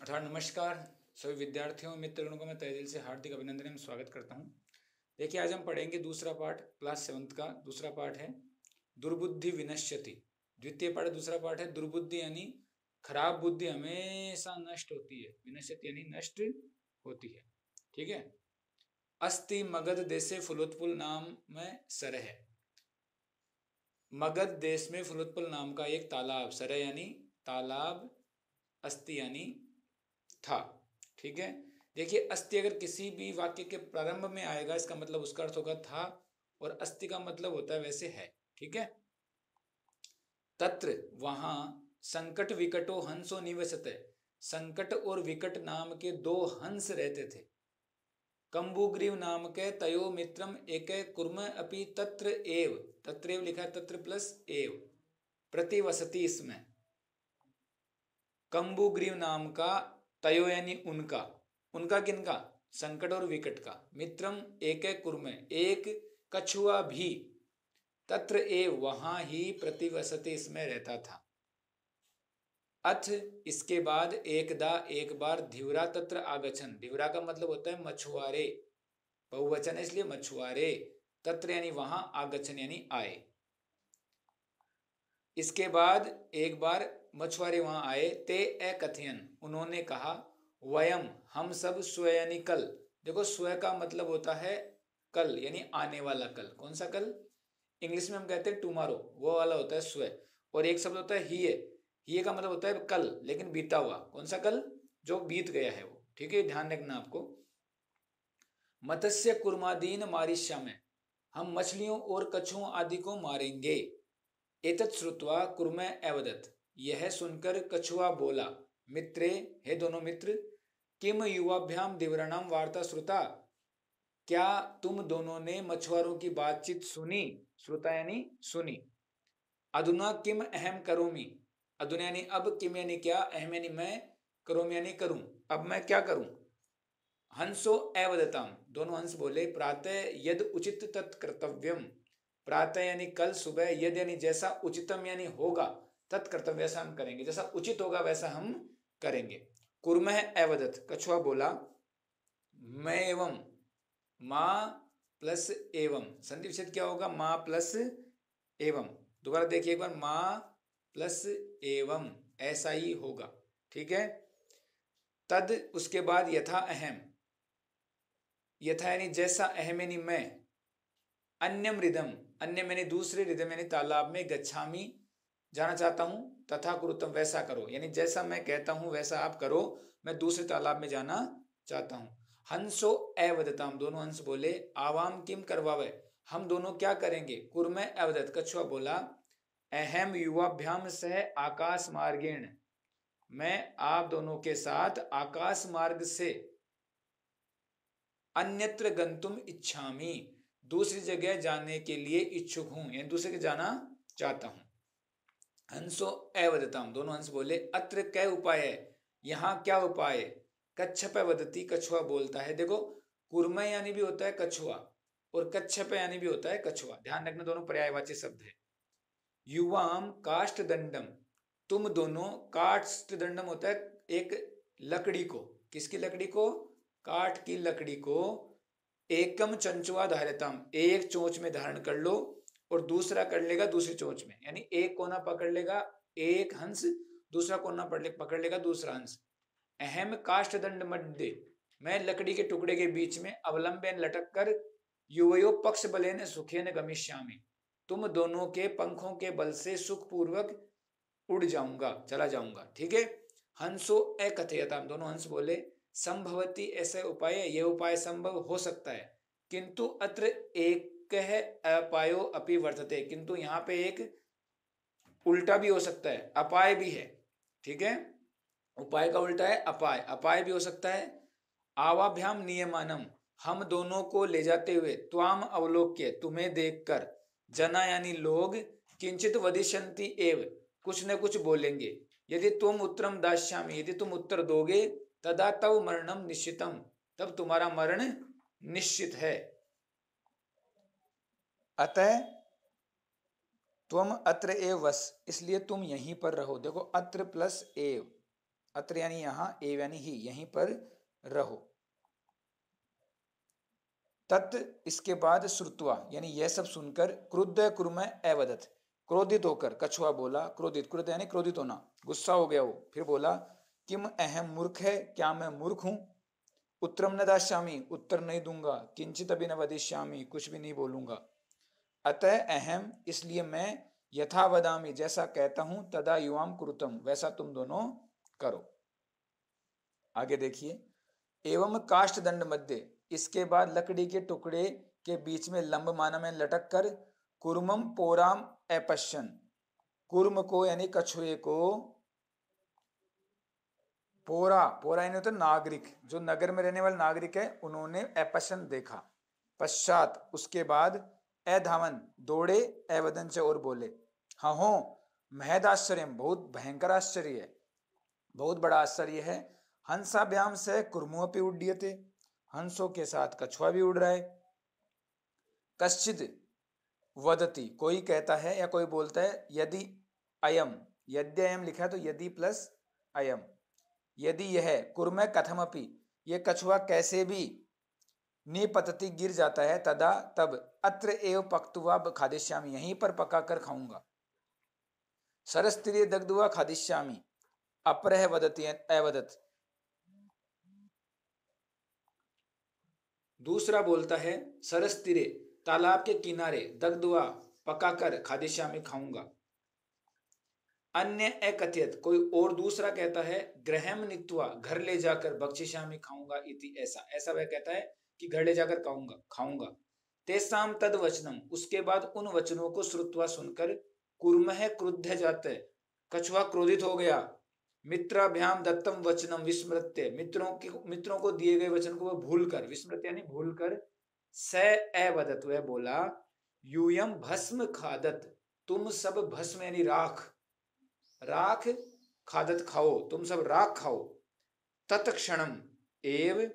अर्थात नमस्कार सभी विद्यार्थियों मित्रगणों को मैं तहे दिल से हार्दिक अभिनंदन एवं स्वागत करता हूं। देखिए आज हम पढ़ेंगे दूसरा पाठ क्लास 7 का दूसरा पाठ है दुर्बुद्धि विनश्यति। द्वितीय पाठ दूसरा पाठ है दुर्बुद्धि यानी खराब बुद्धि हमेशा नष्ट होती है, विनश्यति यानी नष्ट होती है। ठीक है। अस्ति मगध देशे फुलोत्पुल नाम में सरह है। मगध देश में फुलोत्पुल नाम का एक तालाब, सरह यानी तालाब, अस्ति यानी था। ठीक है। देखिए अस्ति अगर किसी भी वाक्य के प्रारंभ में आएगा इसका मतलब उसका अर्थ होगा था, और अस्ति का मतलब होता है वैसे है। ठीक है। तत्र वहां संकट विकटो हंसो निवसते, संकट और विकट नाम के दो हंस रहते थे। कंबुग्रीव नाम के तयो मित्रम एक कुर्म अपि तत्र एव, तत्र एव लिखा है, तत्र प्लस एव प्रतिवसति। इसमें कंबुग्रीव नाम का तयो यानी उनका, उनका किनका, संकट और विकट का, मित्रम एक कुर्म एक कछुआ भी, तत्र एव वहां ही प्रतिवसति इसमें रहता था। अथ इसके बाद एकदा एक बार धिवरा तत्र आगछन, धिवरा का मतलब होता है मछुआरे, बहुवचन है इसलिए मछुआरे, तत्र यानी वहां, आगछन यानी आए। इसके बाद एक बार मछुआरे वहां आए, ते अकथयन उन्होंने कहा, वयम हम सब स्व यानी कल। देखो स्व का मतलब होता है कल यानी आने वाला कल। कौन सा कल? इंग्लिश में हम कहते हैं टुमारो, वो वाला होता है स्व। और एक शब्द होता है हिये, हिये का मतलब होता है कल लेकिन बीता हुआ। कौन सा कल? जो बीत गया है वो। ठीक है, ध्यान रखना आपको। मत्स्य कुर्मादीन मारिष्यामि, हम मछलियों और कछुओं आदि को मारेंगे। एतत् श्रुत्वा कुर्म अवदत्, यह सुनकर कछुआ बोला, मित्रे हे दोनों मित्र, किम युवाभ्याम दिवराणाम वार्ता श्रुता, क्या तुम दोनों ने मछुआरों की बातचीत सुनी? श्रुता यानी सुनी। अधुना किम अहम करोमि, अधुना यानी अब, किम यानी क्या, अहम यानी मैं, करोमि यानी करूं, अब मैं क्या करूं। हंसो अवदताम, दोनों हंस बोले, प्रातः यद उचित तत्कर्तव्यम, प्रातः यानी कल सुबह, यद यानी जैसा, उचितम यानी होगा, तत्कर्तव्य वैसा हम करेंगे, जैसा उचित होगा वैसा हम करेंगे। कुर्मः अवदत, कछुआ बोला, मैं एवं, मां प्लस एवं, संधि विच्छेद क्या होगा, मां प्लस एवं। दोबारा देखिए एक बार, मां प्लस एवं ऐसा ही होगा। ठीक है। तद उसके बाद यथा अहम, यथा यानी जैसा, अहम यानी मैं, अन्यम रिदम, अन्य मैंने दूसरे, रिदम यानी तालाब में, गच्छामी जाना चाहता हूं, तथा कुरुतम वैसा करो, यानी जैसा मैं कहता हूं वैसा आप करो, मैं दूसरे तालाब में जाना चाहता हूं। हंसो अवदताम, दोनों हंस बोले, आवाम किम करवावे, हम दोनों क्या करेंगे। कुर्म अवदत, कछुआ बोला, अहम युवाभ्याम सह आकाश मार्गेण, मैं आप दोनों के साथ आकाश मार्ग से अन्यत्र गंतुम इच्छामि, दूसरी जगह जाने के लिए इच्छुक हूं, यानी दूसरी जगह जाना चाहता हूं। हंसो अवदताम, दोनों हंस बोले, अत्र कै उपाय है, यहां क्या उपाय है। कच्छप वदती, कछुआ बोलता है। देखो कुर्म यानी भी होता है कछुआ और कच्छप यानी भी होता है कछुआ, ध्यान रखना दोनों पर्यायवाची शब्द है। युवाम काष्ठ दंडम, तुम दोनों, काष्ठ दंडम होता है एक लकड़ी को, किसकी लकड़ी को, काठ की लकड़ी को, एकम चंचुआ धारताम, एक चोंच में धारण कर लो और दूसरा कर लेगा दूसरी चोंच में, यानी एक कोना पकड़ लेगा एक हंस, दूसरा कोना पकड़ लेगा दूसरा हंस। अहम काष्ठ दंड मध्य, मैं लकड़ी के टुकड़े के बीच में अवलंबन लटक कर, युवयो पक्ष बलेन सुखेन गमिष्यामि, तुम दोनों के पंखों के बल से सुखपूर्वक उड़ जाऊंगा, चला जाऊंगा। ठीक है। हंसो अकथयताम, दोनों हंस बोले, संभवती ऐसे उपाय, यह उपाय संभव हो सकता है, किंतु अत्र एक अपायो अपि वर्तते, किंतु यहाँ पे एक उल्टा भी हो सकता है, अपाय भी है। ठीक है। उपाय का उल्टा है अपाय, अपाय भी हो सकता है। आवाभ्याम नियमानम, हम दोनों को ले जाते हुए, त्वाम अवलोक्य, तुम्हें देखकर, जना यानी लोग, किंचित वदिष्यन्ति एव, कुछ न कुछ बोलेंगे, यदि तुम उत्तरम दास्यामि, यदि तुम उत्तर दोगे, तदा तव मरणम निश्चितम, तब तुम्हारा मरण निश्चित है। अतः त्वम अत्र एव वस, इसलिए तुम यहीं पर रहो। देखो अत्र प्लस एव, अत्र यानी यहाँ, एव यानी ही, यहीं पर रहो। तत् इसके बाद श्रुत्वा यानी यह सब सुनकर क्रुद्ध कुर्म अवदत् क्रोधित होकर कछुआ बोला, क्रोधित, क्रोध यानी क्रोधित होना, गुस्सा हो गया वो, फिर बोला किम अहम मूर्ख है, क्या मैं मूर्ख हूं, उत्तरम न दास्यामि, उत्तर नहीं दूंगा, किंचित अभी न वदिष्यामि, कुछ भी नहीं बोलूंगा, अतः अहम इसलिए मैं, यथा वदामि जैसा कहता हूं, तदा युवाम कुरुतम वैसा तुम दोनों करो। आगे देखिए, एवं काष्ठ दंड मध्य, इसके बाद लकड़ी के टुकड़े के बीच में लंब माना में लटक कर, कुर्मम पोराम अपश्यन, कुर्म को यानी कछुए को, पोरा, पोरा यानी होता नागरिक, जो नगर में रहने वाले नागरिक है उन्होंने अपश्यन देखा, पश्चात उसके बाद अधावन दौड़े, अवदन से और बोले, हाँ हो महद आश्चर्य, बहुत भयंकर आश्चर्य है, बहुत बड़ा आश्चर्य है, हंसाभ्याम से कुर्मोपि उड्डीयते, हंसों के साथ कछुआ भी उड़ रहा है, कश्चित वदति कोई कहता है या कोई बोलता है, यदि अयम, यद्य अयम लिखा है तो यदि प्लस अयम, यदि यह कुर्म कथमपि, ये कछुआ कैसे भी निपतति गिर जाता है, तदा तब अत्र एव पक्तुवा खादिष्यामि, यहीं पर पकाकर खाऊंगा, सरस्त्रीय दग्धुआ खादिष्यामि, अपरह वदति अवदत्, दूसरा बोलता है सरस तीरे, तालाब के किनारे, दग्धुआ पकाकर, खादिष्यामि खाऊंगा, अन्य अकथयत कोई और दूसरा कहता है, गृहम नीत्वा घर ले जाकर, भक्षिष्यामि खाऊंगा, इति ऐसा, ऐसा वह कहता है कि घर ले जाकर खाऊंगा खाऊंगा, तेसाम तद वचनम उसके बाद उन वचनों को श्रुत्वा सुनकर, कुर्मः क्रुद्ध जाते, कछुआ क्रोधित हो गया, मित्राभ्याम दत्तम वचनम विस्मृत्य मित्रों को दिए गए वचन को वह भूलकर, विस्मृत्य यानी भूलकर, स अवदत् वह बोला, यूयम भस्म खादत तुम सब भस्म यानी राख, राख खादत खाओ, तुम सब राख खाओ, तत्क्षणम एव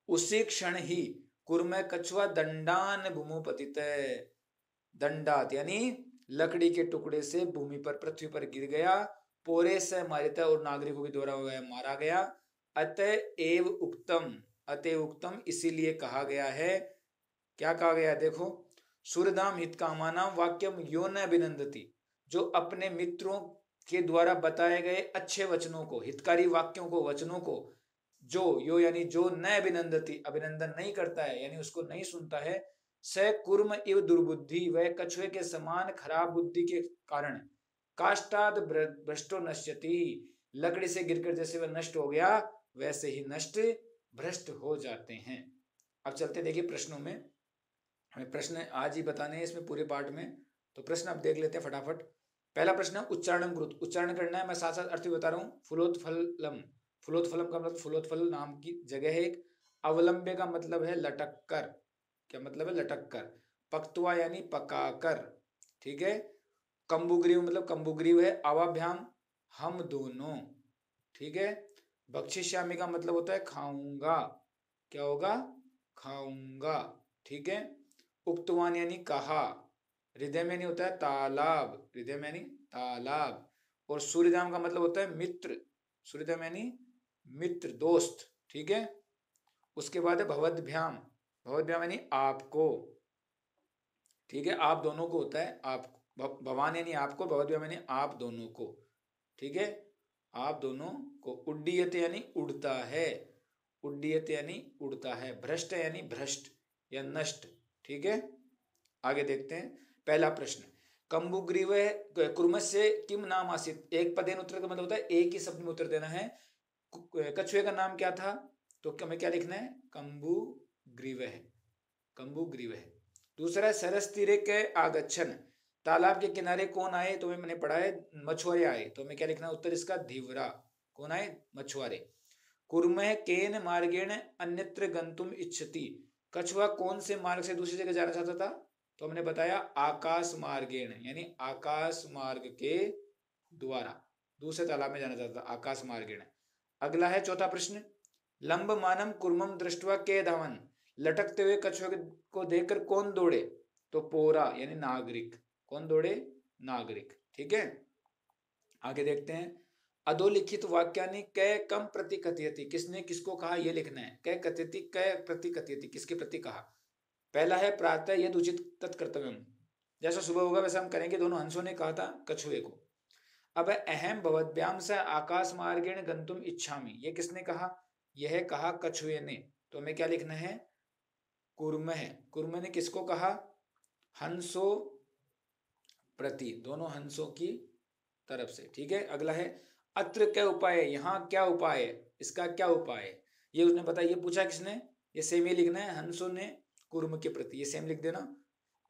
उसी क्षण ही, कुर्म कछुआ दंडान भूमि पतित, दंडात यानी लकड़ी के टुकड़े से भूमि पर, पृथ्वी पर गिर गया, पोरे से मारित और नागरिकों के द्वारा मारा गया, अतएव उक्तम, अतएव उक्तम इसीलिए कहा गया है, क्या कहा गया देखो, सूर्यदाम हित कामानाम वाक्यम यो न अभिनंदती, जो अपने मित्रों के द्वारा बताए गए अच्छे वचनों को, हितकारी वाक्यों को, वचनों को, जो यो यानी जो न अभिनंदती अभिनंदन नहीं करता है यानी उसको नहीं सुनता है, स कुर्म इव दुर्बुद्धि वह कछुए के समान खराब बुद्धि के कारण, काष्टाद भ्रष्टो नश्यति लकड़ी से गिरकर जैसे वह नष्ट हो गया वैसे ही नष्ट भ्रष्ट हो जाते हैं। अब चलते देखिए प्रश्नों में, हमें प्रश्न आज ही बताने हैं इसमें पूरे पार्ट में, तो प्रश्न अब देख लेते हैं फटाफट। पहला प्रश्न है उच्चारण गुरुत, उच्चारण करना है, मैं साथ साथ अर्थ भी बता रहा हूँ। फुलोत्फलम, फुलोत्फलम का मतलब फुलोत्फल नाम की जगह है एक, अवलंब्य का मतलब है लटक कर, क्या मतलब है लटक कर, पक्तवा यानी पकाकर, ठीक है, कंबुग्रीव मतलब कंबुग्रीव है, अवाभ्याम हम दोनों, ठीक है, भक्षिष्यामि का मतलब होता है खाऊंगा, क्या होगा खाऊंगा, ठीक है, उक्तवान यानी कहा, हृदय में नहीं होता है तालाब, हृदय में नहीं तालाब, और सूर्यधाम का मतलब होता है मित्र, सूर्यधाम यानी मित्र दोस्त, ठीक है, उसके बाद है भवद्भ्याम, भवद्भ्याम यानी आपको, ठीक है, आप दोनों को होता है, आप भवान यानी आपको, भवद्भ्याम यानी आप दोनों को, ठीक है, आप दोनों को, उड्डीयते यानी उड़ता है, उड्डीयते यानी उड़ता है, भ्रष्ट यानी भ्रष्ट या नष्ट, ठीक है। आगे देखते हैं पहला प्रश्न, कंबुग्रीव कुर्मस्य किम नाम आसीत, एक पदेन उत्तर का मतलब होता है एक ही शब्द में उत्तर देना है, कछुए का नाम क्या था, तो हमें क्या लिखना है कंबुग्रीव है, कंबुग्रीव है। दूसरा है सरस तीरे के आगच्छन, तालाब के किनारे कौन आए, तो मैंने पढ़ा है मछुआरे आए, तो हमें क्या लिखना है उत्तर इसका धीवरा, कौन आए मछुआरे। कुर्मः केन मार्गेण अन्यत्र गंतुम इच्छति, कछुआ कौन से मार्ग से दूसरी जगह जाना चाहता था, तो हमने बताया आकाश मार्गेण यानी आकाश मार्ग के द्वारा दूसरे तालाब में जाना चाहता था, आकाश मार्गेण। अगला है चौथा प्रश्न, लंब मानम कुर्मम दृष्टवा के धावन, लटकते हुए कछुए को देखकर कौन दौड़े, तो पोरा यानी नागरिक, कौन दौड़े नागरिक, ठीक है। आगे देखते हैं अधोलिखित वाक्यानि कै कम प्रति कथयति, किसने किसको कहा ये लिखना है। कै कथयति, कै प्रति कथयति, किसके प्रति कहा। पहला है प्रातः यद उचित तत्कर्तव्यम, जैसा सुबह होगा वैसा हम करेंगे, दोनों हंसों ने कहा था कछुए को। अब अहम भवद्भ्याम से आकाश मार्गेण गंतुम इच्छामि, ये किसने कहा, यह कहा कछुए ने, तो हमें क्या लिखना है, कुर्म है। कुर्म ने किसको कहा, हंसो प्रति, दोनों हंसों की तरफ से, ठीक है। अगला है अत्र क्या उपाय है, यहाँ क्या उपाय है, इसका क्या उपाय है, ये उसने बताया, ये पूछा किसने, ये सेम ही लिखना है, हंसों ने कुर्म के प्रति, ये सेम लिख देना।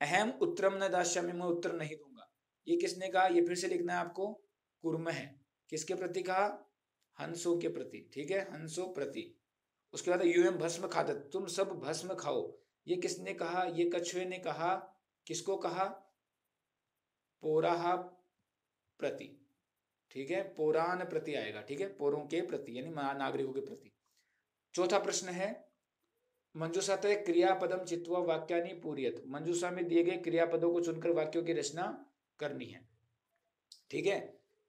अहम उत्तरम न दास्यामि, मैं उत्तर नहीं दूंगा, ये किसने कहा, ये फिर से लिखना है आपको, कुर्म है। किसके प्रति कहा, हंसों के प्रति, ठीक है, हंसों प्रति। उसके बाद यूएम भस्म खादत, तुम सब भस्म खाओ, ये किसने कहा, ये कछुए ने कहा। किसको कहा, पोराहा प्रति, ठीक है, पोरान प्रति आएगा, ठीक है, पोरों के प्रति यानी नागरिकों के प्रति। चौथा प्रश्न है मंजूषा तय क्रियापदम चित्वा वाक्यानि पूरियत, मंजूषा में दिए गए क्रियापदों को चुनकर वाक्यों की रचना करनी है, ठीक है,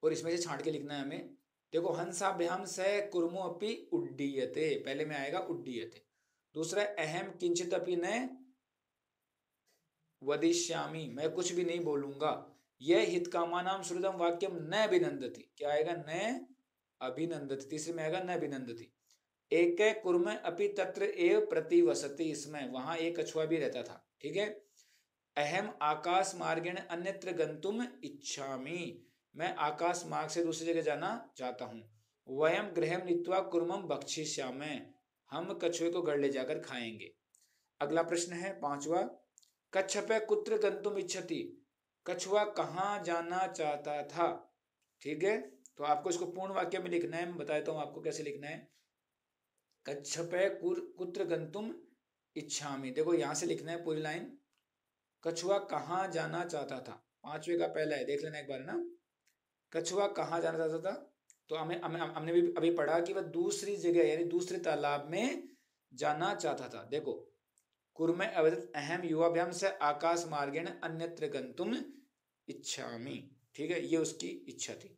और इसमें से छांट के लिखना है हमें। देखो हंसाभ्याम से कुर्मो अपि उड्डीयते, पहले में आएगा उड्डीयते। दूसरा अहम किंचित अपि न वदिष्यामि, मैं कुछ भी नहीं बोलूंगा। यह हितकामानाम श्रुतम वाक्यम न अभिनंदति, क्या आएगा, न अभिनंदति। तीसरे में आएगा न अभिनंदति। एक कुर्म अपि तत्र एव प्रतिवसति, इसमें वहां एक कछुआ भी रहता था, ठीक है। अहम आकाश मार्गेण अन्यत्र गंतुम इच्छामि, मैं आकाश मार्ग से दूसरी जगह जाना चाहता हूं। वयम गृहम नीत्वा कुर्मम भक्षिष्यामि, हम कछुए को घर ले जाकर खाएंगे। अगला प्रश्न है पांचवा, कच्छपे कुत्र गंतुम इच्छति, कछुआ कहाँ जाना चाहता था, ठीक है। तो आपको इसको पूर्ण वाक्य में लिखना है, मैं बता देता हूं आपको कैसे लिखना है। कच्छपे कुत्र गंतुम इच्छामि, देखो यहां से लिखना है पूरी लाइन, कछुआ कहाँ जाना चाहता था, पांचवे का पहला है, देख लेना एक बार ना, कछुआ कहाँ जाना चाहता था। तो हमने भी अभी पढ़ा कि वह दूसरी जगह यानी दूसरे तालाब में जाना चाहता था। देखो कुर्मे अवदत अहम युवाभ्याम से आकाश मार्गेण अन्यत्र गंतुम इच्छामि, ठीक है, ये उसकी इच्छा थी।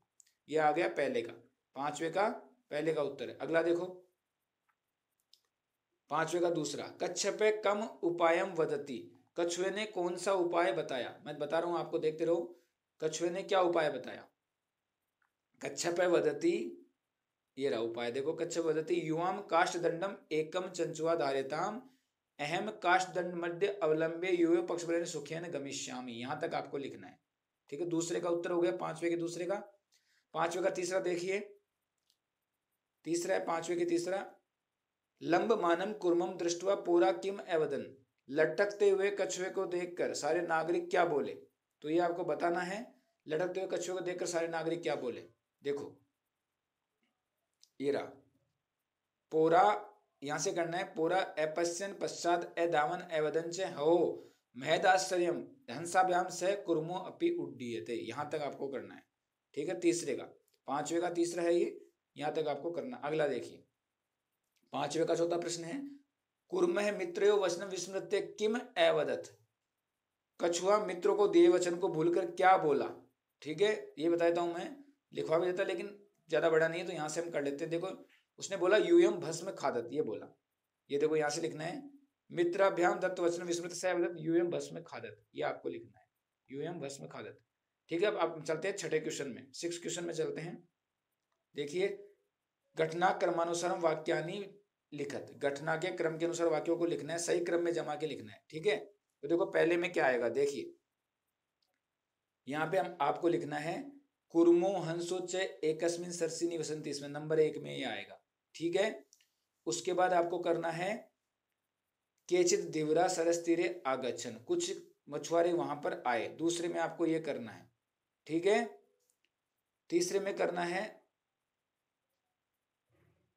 ये आ गया पहले का, पांचवे का पहले का उत्तर है। अगला देखो पांचवे का दूसरा, कच्छपे कम उपायम वदति, कछुए ने कौन सा उपाय बताया, मैं बता रहा हूं आपको, देखते रहो, कछुए ने क्या उपाय बताया। कच्छपे वदति, ये रहा उपाय, देखो कच्छप वदति युवाम काष्ठ दंडम एकम चंचुआ धार्यताम अहम काष्ठ दंड मध्य अवलंबे युवे पक्ष बल सुखेन गमिष्यामि, यहां तक आपको लिखना है, ठीक है। दूसरे का उत्तर हो गया, पांचवे के दूसरे का। पांचवे का तीसरा देखिए, तीसरा है पांचवे के तीसरा, लंब मानम कुर्मम दृष्टवा पूरा किम एवदन, लटकते हुए कछुए को देखकर सारे नागरिक क्या बोले। तो ये आपको बताना है, लटकते हुए कछुए को देखकर सारे नागरिक क्या बोले। देखो ये रहा, पोरा यहां से करना है, पोरा अपश्यन पश्चात एदावन एवदन च हो महदाश्चर्यम हंसाभ्याम से कुर्मो अपि उड्डीयते, यहां तक आपको करना है, ठीक है। तीसरे का, पांचवे का तीसरा है ये, यहां तक आपको करना। अगला देखिए पांचवे का चौथा प्रश्न है, कुर्मः मित्रयो वचन विस्मृत्य किम एवदत, कछुआ मित्रों को दिए वचन को भूलकर क्या बोला, ठीक है। ये बता देता हूं मैं, लिखवा भी देता लेकिन ज्यादा बड़ा नहीं है तो यहां से हम कर लेते हैं। देखो उसने बोला यूयम भस्म खादत, ये बोला, ये देखो यहां से लिखना है, मित्राभ्याम दत्त वचन विस्मृत से यूयम भस्म खादत, ये आपको लिखना है, यूयम भस्म खादत, ठीक है। अब आप चलते हैं छठे क्वेश्चन में, 6 क्वेश्चन में चलते हैं। देखिए घटना क्रमानुसार वाक्यानि लिखत, घटना के क्रम के अनुसार वाक्यों को लिखना है, सही क्रम में जमा के लिखना है, ठीक है। तो देखो पहले में क्या आएगा, देखिए यहाँ पे हम आपको लिखना है कुर्मो हंसो च एकस्मिन सरसी निवसंति, इसमें नंबर 1 में ये आएगा, ठीक है। उसके बाद आपको करना है केचित दिवरा सरस तीरे आगच्छन, कुछ मछुआरे वहां पर आए, दूसरे में आपको ये करना है, ठीक है। तीसरे में करना है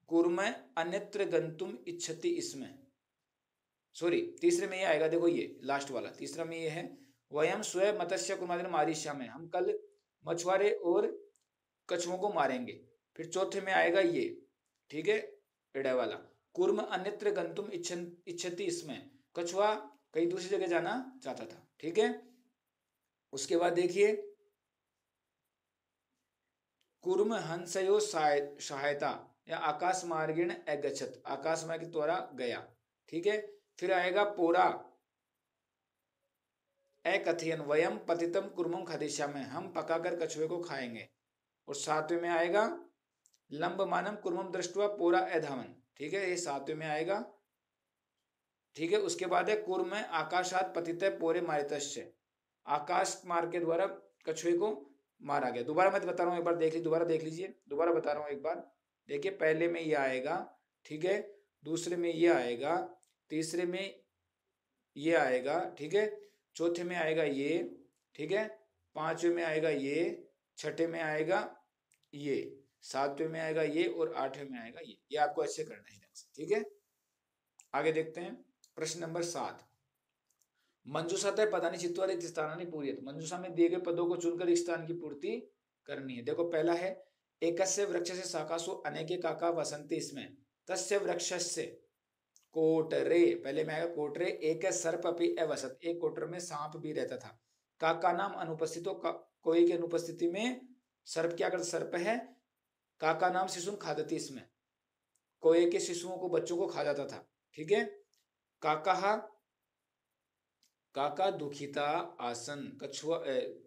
कुर्म अन्यत्र गंतुम इच्छति, इसमें सॉरी तीसरे में ये आएगा, देखो ये लास्ट वाला तीसरा में ये है, वयम स्वयं मत्स्य कुमार मारिष्यामि, हम कल मछुआरे और कछुओं को मारेंगे। फिर चौथे में आएगा ये, ठीक है, एड़ा वाला, कुर्म अन्यत्र गंतुम इच्छति, इसमें कछुआ कहीं दूसरी जगह जाना चाहता था, ठीक है। उसके बाद देखिए कूर्म हंसयो सहायता या आकाश मार्गेण अगच्छत, आकाश मार्ग के द्वारा गया। ठीक है, फिर आएगा पोरा अकथयन वयम पतितम कुर्मम खदिश्यामः, हम पकाकर कछुए को खाएंगे। और सातवें में आएगा लंबमानम कुर्मम दृष्ट्वा पोरा अधावन। ठीक है, ये सातवें में आएगा। ठीक है, उसके बाद है कूर्म आकाशात पतित पोरे मारितस्य, आकाश मार्ग के द्वारा कछुए को मारा गया। दोबारा मैं बता रहा हूँ, एक बार देख लीजिए, दोबारा देख लीजिए, दोबारा बता रहा हूँ एक बार। देखिए, पहले में ये आएगा, ठीक है, दूसरे में ये आएगा, तीसरे में ये आएगा, ठीक है, चौथे में आएगा ये, ठीक है, पांचवें में आएगा ये, छठे में आएगा ये, सातवें में आएगा ये, और आठवें में आएगा ये आपको अच्छे करना है ढंग से। ठीक है, आगे देखते हैं प्रश्न नंबर 7। मंजूषा तय पदानि चित्वा रिक्त स्थानानि पूरयेत्, मंजूषा में दिए गए पदों को चुनकर एक स्थान की पूर्ति करनी है। देखो, पहला है एकस्य वृक्षस्य शाखासु अनेके काका वसन्ति इसमें, तस्य वृक्षस्य कोटरे, पहले में आएगा कोटरे, एक सर्प अपि अवसत, एक कोटर में सांप भी रहता था। काका नाम अनुपस्थितो, कोई की अनुपस्थिति में सर्प क्या करता, सर्प है। काका नाम शिशु खादती, इसमें कोई के शिशुओं को, बच्चों को खा जाता था। ठीक है, काका काका दुखिता आसन, कछुआ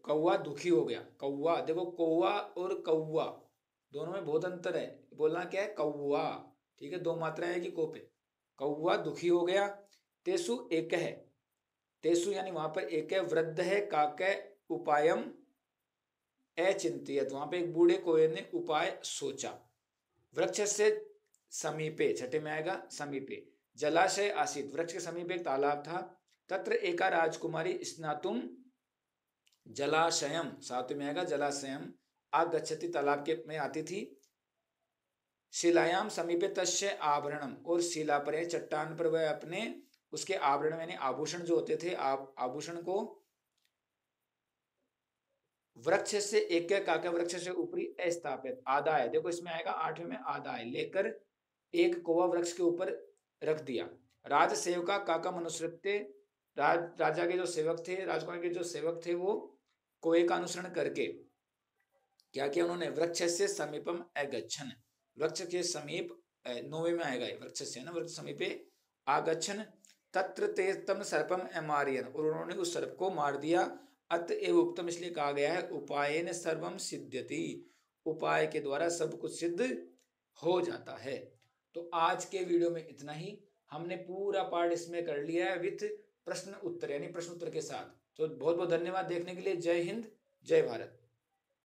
कौवा दुखी हो गया। कौवा, देखो कौवा और कौवा दोनों में बहुत अंतर है, बोलना क्या है, कौवा। ठीक है, दो मात्राएं है कि को पे, कौवा दुखी हो गया। तेसु एक है, तेसु यानी वहां पर एक है, वृद्ध है काके उपायम अचिंत्यत, वहां पे एक बूढ़े कोये ने उपाय सोचा। वृक्ष से समीपे, छठे में आएगा समीपे, जलाशय आसीत, वृक्ष के समीप एक तालाब था। तत्र एका राजकुमारी स्नातुम जलाशयम, सातवें में आएगा जलाशयम आगच्छति, तालाब के में आती थी। शिलायाम समीपे तस्य आभरणम, और शिला पर, चट्टान पर वह अपने उसके आभरण यानी आभूषण जो होते थे, आभूषण को वृक्ष से एक काका, वृक्ष से ऊपरी अस्थापित, आदाय, देखो इसमें आएगा आठवें में आदाय, लेकर एक कौवा वृक्ष के ऊपर रख दिया। राज सेवका काका मनुष्यत्य, राजा के जो सेवक थे, राजकुमार के जो सेवक थे, वो कोए का अनुसरण करके क्या किया उन्होंने, वृक्ष से समीपम अगच्छन, वृक्ष के समीप, नौवे में आएगा वृक्ष से ना, वृक्ष समीपे आगच्छन, तत्र ते तम सर्पम अमारियन, और उन्होंने उस सर्प को मार दिया। अत एव उत्तम, इसलिए कहा गया है उपायेन सर्वम सिद्ध्यति, उपाय के द्वारा सब कुछ सिद्ध हो जाता है। तो आज के वीडियो में इतना ही, हमने पूरा पार्ट इसमें कर लिया है विथ प्रश्न उत्तर, यानी प्रश्न उत्तर के साथ। तो बहुत बहुत धन्यवाद देखने के लिए। जय हिंद, जय भारत।